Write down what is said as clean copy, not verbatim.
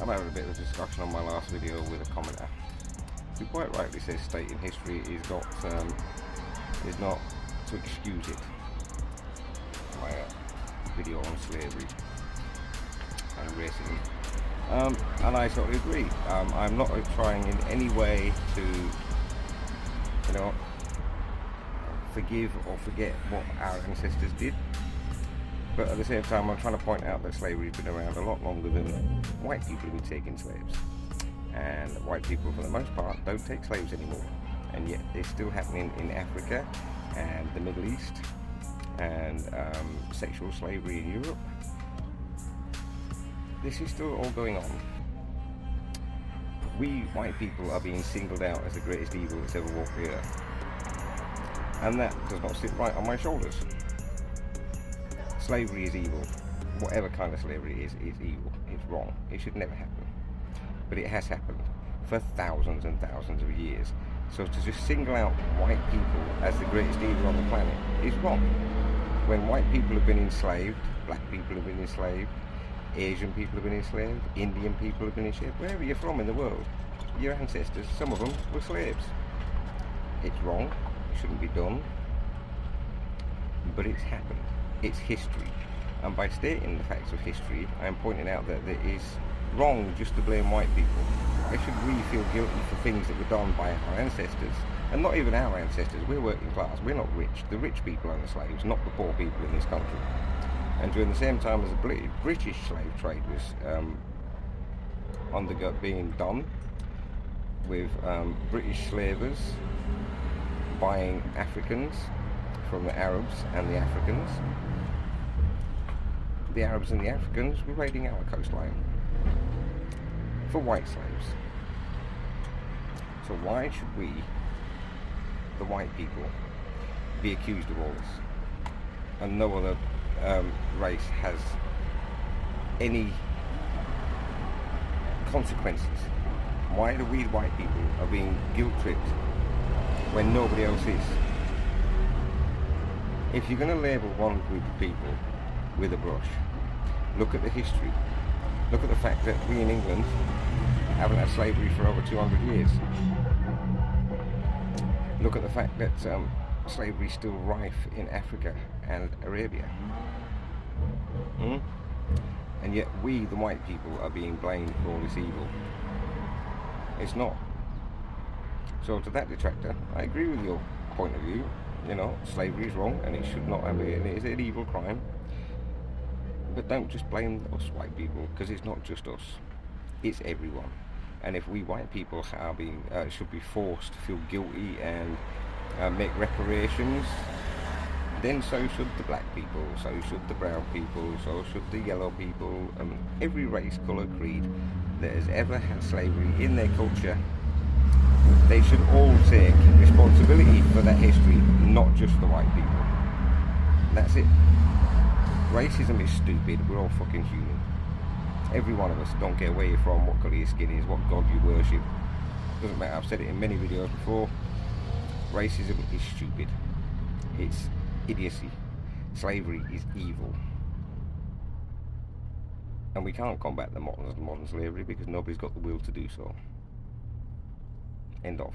I'm having a bit of a discussion on my last video with a commenter who quite rightly says stating history is not to excuse it. My video on slavery and racism, and I totally agree. I'm not trying in any way to, forgive or forget what our ancestors did. But at the same time, I'm trying to point out that slavery's been around a lot longer than white people have been taking slaves. And white people, for the most part, don't take slaves anymore. And yet it's still happening in Africa and the Middle East, and sexual slavery in Europe. This is still all going on. We white people are being singled out as the greatest evil that's ever walked the earth. And that does not sit right on my shoulders. Slavery is evil. Whatever kind of slavery is evil. It's wrong. It should never happen. But it has happened for thousands and thousands of years. So to just single out white people as the greatest evil on the planet is wrong. When white people have been enslaved, black people have been enslaved, Asian people have been enslaved, Indian people have been enslaved, wherever you're from in the world, your ancestors, some of them were slaves. It's wrong. It shouldn't be done. But it's happened. It's history, and by stating the facts of history, I am pointing out that it is wrong just to blame white people. They should really feel guilty for things that were done by our ancestors, and not even our ancestors. We're working class, we're not rich. The rich people own the slaves, not the poor people in this country. And during the same time as the British slave trade was being done, with British slavers buying Africans from the Arabs and the Africans. The Arabs and the Africans were raiding our coastline for white slaves. So why should we, the white people, be accused of all this? And no other race has any consequences. Why do we, the white people, are being guilt-tripped when nobody else is? If you're going to label one group of people with a brush, look at the history. Look at the fact that we in England haven't had slavery for over 200 years. Look at the fact that slavery is still rife in Africa and Arabia. And yet we, the white people, are being blamed for all this evil. It's not. So to that detractor, I agree with your point of view. Slavery is wrong and it should not have it, and it is an evil crime. But don't just blame us white people, because it's not just us, it's everyone. And if we white people should be forced to feel guilty and make reparations, then so should the black people, so should the brown people, so should the yellow people, every race, colour, creed that has ever had slavery in their culture. They should all take responsibility for that history, not just the white people. That's it. Racism is stupid. We're all fucking human. Every one of us. Don't care where you're from, what colour your skin is, what god you worship. Doesn't matter. I've said it in many videos before. Racism is stupid. It's idiocy. Slavery is evil. And we can't combat the modern slavery because nobody's got the will to do so. End of.